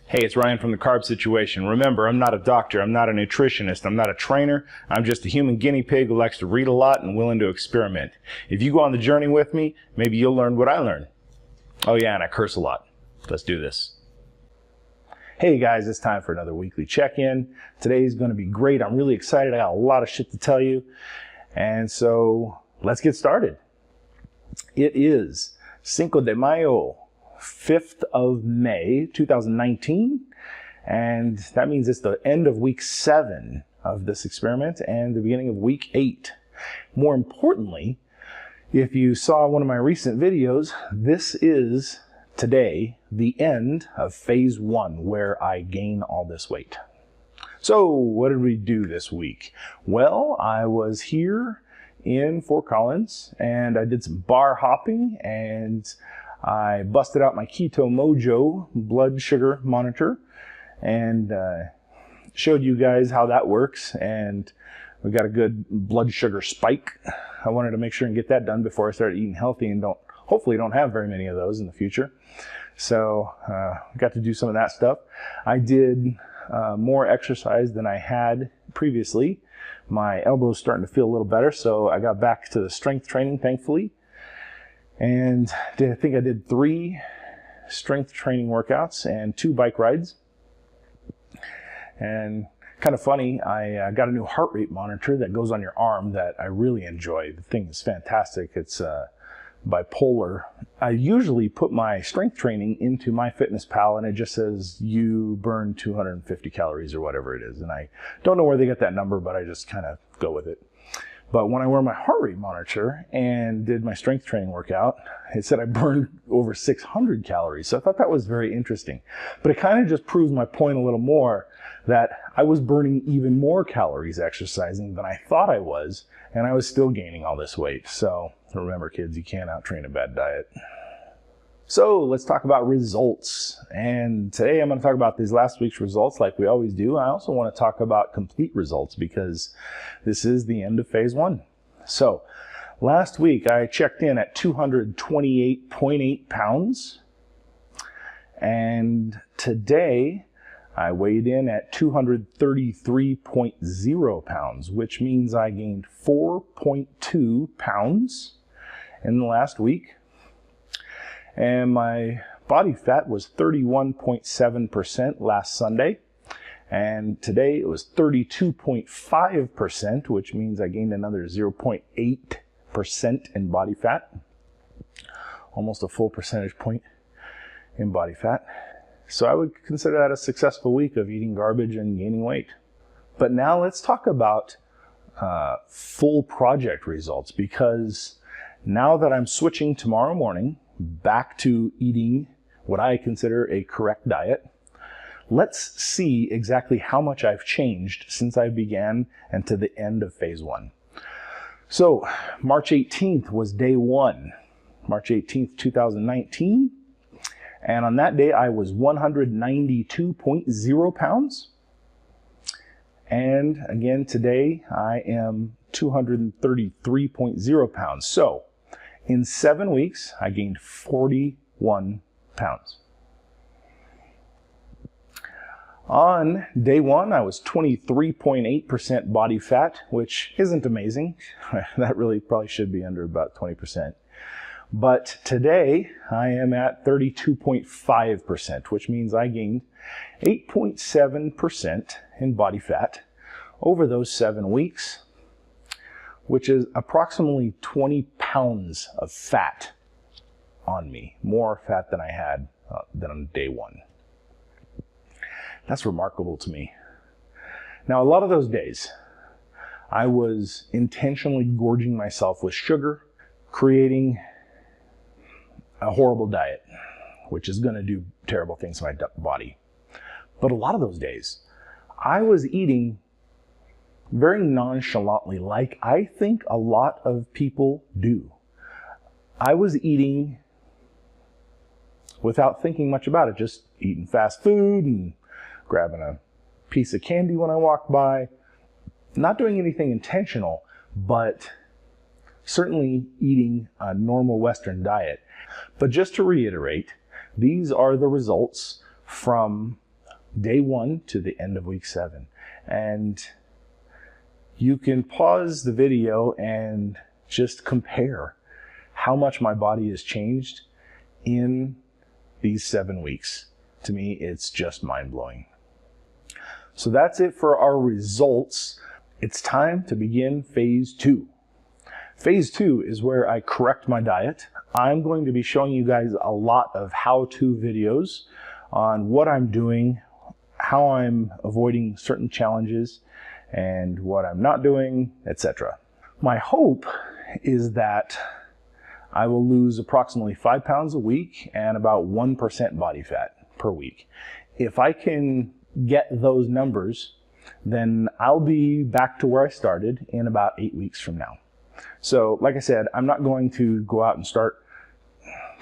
Hey, it's Ryan from the Carb Situation. Remember, I'm not a doctor, I'm not a nutritionist, I'm not a trainer. I'm just a human guinea pig who likes to read a lot and willing to experiment. If you go on the journey with me, maybe you'll learn what I learned. Oh yeah, and I curse a lot. Let's do this. Hey guys, it's time for another weekly check-in. Today's going to be great. I'm really excited. I got a lot of shit to tell you. And so, let's get started. It is Cinco de Mayo, 5th of May, 2019, and that means it's the end of week 7 of this experiment and the beginning of week 8. More importantly, if you saw one of my recent videos, this is today the end of phase 1 where I gain all this weight. So what did we do this week? Well, I was here in Fort Collins and I did some bar hopping and I busted out my Keto Mojo blood sugar monitor and showed you guys how that works, and we got a good blood sugar spike. I wanted to make sure and get that done before I started eating healthy and hopefully don't have very many of those in the future. So got to do some of that stuff. I did more exercise than I had previously. My elbow's starting to feel a little better, so I got back to the strength training, thankfully. And I think I did 3 strength training workouts and 2 bike rides. And kind of funny, I got a new heart rate monitor that goes on your arm that I really enjoy. The thing is fantastic. It's bipolar. I usually put my strength training into MyFitnessPal and it just says you burn 250 calories or whatever it is. And I don't know where they get that number, but I just kind of go with it. But when I wear my heart rate monitor and did my strength training workout, it said I burned over 600 calories. So I thought that was very interesting. But it kind of just proves my point a little more that I was burning even more calories exercising than I thought I was, and I was still gaining all this weight. So remember, kids, you can't out-train a bad diet. So let's talk about results. And today I'm going to talk about these last week's results like we always do. I also want to talk about complete results because this is the end of phase 1. So last week I checked in at 228.8 pounds. And today I weighed in at 233.0 pounds, which means I gained 4.2 pounds in the last week. And my body fat was 31.7% last Sunday. And today it was 32.5%, which means I gained another 0.8% in body fat. Almost a full percentage point in body fat. So I would consider that a successful week of eating garbage and gaining weight. But now let's talk about full project results, because now that I'm switching tomorrow morning back to eating what I consider a correct diet, let's see exactly how much I've changed since I began and to the end of phase 1. So March 18th was day 1, March 18th, 2019. And on that day, I was 192.0 pounds. And again, today, I am 233.0 pounds. So in 7 weeks, I gained 41 pounds. On day 1, I was 23.8% body fat, which isn't amazing. That really probably should be under about 20%. But today, I am at 32.5%, which means I gained 8.7% in body fat over those 7 weeks, which is approximately 20 pounds of fat on me, more fat than I had than on day 1. That's remarkable to me. Now, a lot of those days, I was intentionally gorging myself with sugar, creating a horrible diet, which is going to do terrible things to my body. But a lot of those days, I was eating very nonchalantly, like I think a lot of people do. I was eating without thinking much about it, just eating fast food and grabbing a piece of candy when I walked by, not doing anything intentional, but certainly eating a normal Western diet. But just to reiterate, these are the results from day 1 to the end of week 7. And you can pause the video and just compare how much my body has changed in these 7 weeks. To me, it's just mind-blowing. So that's it for our results. It's time to begin phase 2. Phase 2 is where I correct my diet. I'm going to be showing you guys a lot of how-to videos on what I'm doing, how I'm avoiding certain challenges, and what I'm not doing, etc. My hope is that I will lose approximately 5 pounds a week and about 1% body fat per week. If I can get those numbers, then I'll be back to where I started in about 8 weeks from now. So, like I said, I'm not going to go out and start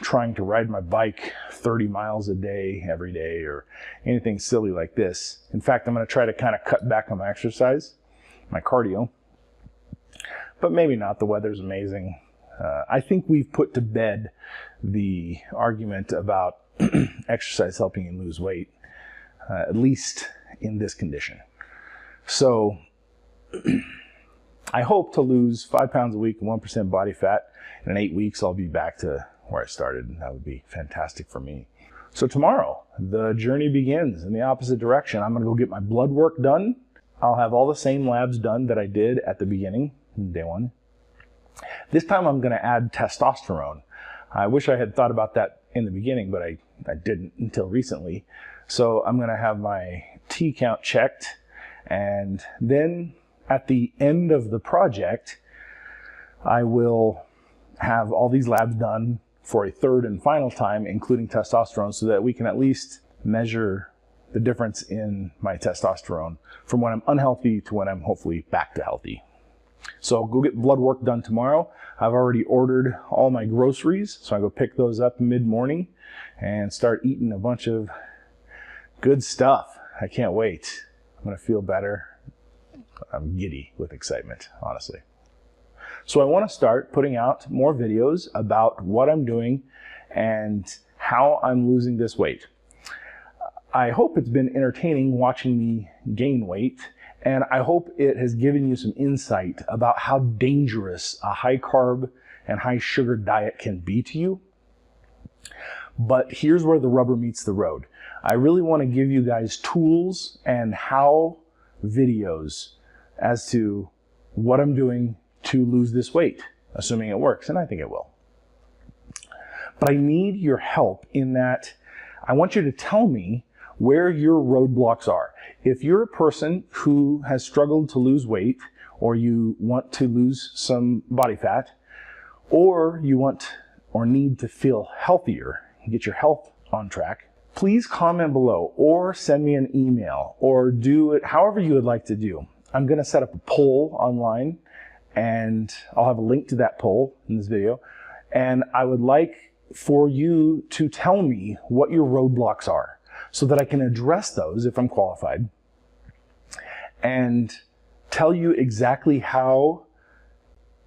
trying to ride my bike 30 miles a day every day or anything silly like this. In fact, I'm going to try to kind of cut back on my exercise, my cardio. But maybe not. The weather's amazing. I think we've put to bed the argument about exercise helping you lose weight, at least in this condition. So I hope to lose 5 pounds a week and 1% body fat. In 8 weeks, I'll be back to where I started. That would be fantastic for me. So tomorrow, the journey begins in the opposite direction. I'm going to go get my blood work done. I'll have all the same labs done that I did at the beginning, day 1. This time I'm going to add testosterone. I wish I had thought about that in the beginning, but I didn't until recently. So I'm going to have my T count checked, and then at the end of the project, I will have all these labs done for a third and final time, including testosterone, so that we can at least measure the difference in my testosterone from when I'm unhealthy to when I'm hopefully back to healthy. So I'll go get blood work done tomorrow. I've already ordered all my groceries, so I go pick those up mid-morning and start eating a bunch of good stuff. I can't wait. I'm going to feel better. I'm giddy with excitement, honestly. So I want to start putting out more videos about what I'm doing and how I'm losing this weight. I hope it's been entertaining watching me gain weight, and I hope it has given you some insight about how dangerous a high carb and high sugar diet can be to you. But here's where the rubber meets the road. I really want to give you guys tools and how videos as to what I'm doing to lose this weight, assuming it works, and I think it will. But I need your help in that I want you to tell me where your roadblocks are. If you're a person who has struggled to lose weight, or you want to lose some body fat, or you want or need to feel healthier, get your health on track, please comment below or send me an email or do it however you would like to do. I'm going to set up a poll online, and I'll have a link to that poll in this video. And I would like for you to tell me what your roadblocks are so that I can address those if I'm qualified and tell you exactly how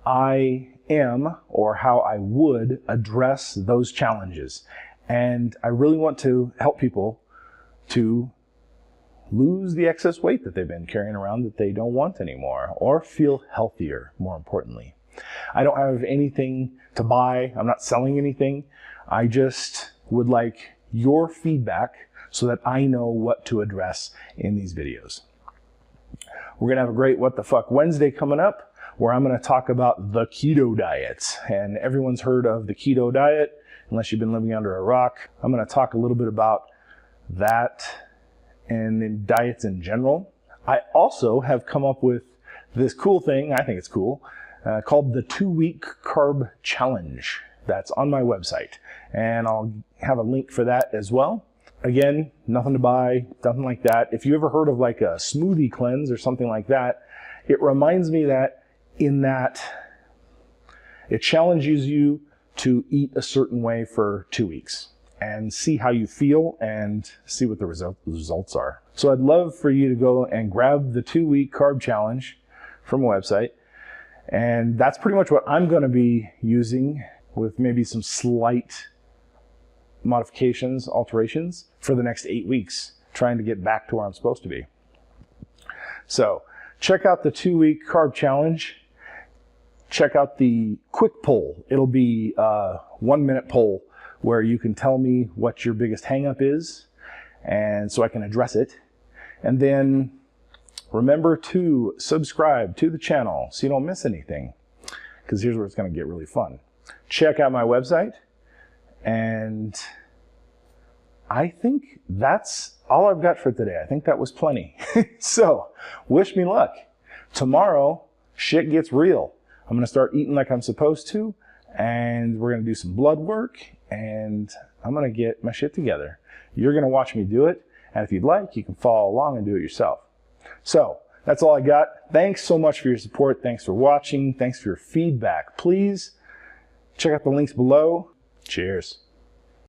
I am or how I would address those challenges. And I really want to help people to lose the excess weight that they've been carrying around that they don't want anymore, or feel healthier, more importantly. I don't have anything to buy. I'm not selling anything. I just would like your feedback so that I know what to address in these videos. We're going to have a great What the Fuck Wednesday coming up, where I'm going to talk about the keto diet. And everyone's heard of the keto diet, unless you've been living under a rock. I'm going to talk a little bit about that and in diets in general. I also have come up with this cool thing, I think it's cool, called the 2-week carb challenge. That's on my website, and I'll have a link for that as well. Again, nothing to buy, nothing like that. If you ever heard of like a smoothie cleanse or something like that, it reminds me that in that it challenges you to eat a certain way for 2 weeks and see how you feel and see what the results are. So I'd love for you to go and grab the 2-week carb challenge from a website. And that's pretty much what I'm going to be using, with maybe some slight modifications, alterations for the next 8 weeks. trying to get back to where I'm supposed to be. So check out the 2-week carb challenge. Check out the quick poll. It'll be a 1-minute poll where you can tell me what your biggest hang-up is, and so I can address it. And then remember to subscribe to the channel so you don't miss anything, because here's where it's going to get really fun. Check out my website, and I think that's all I've got for today. I think that was plenty. So, wish me luck. Tomorrow, shit gets real. I'm going to start eating like I'm supposed to, and we're going to do some blood work, and I'm going to get my shit together. You're going to watch me do it, and if you'd like, you can follow along and do it yourself. So, that's all I got. Thanks so much for your support. Thanks for watching. Thanks for your feedback. Please check out the links below. Cheers.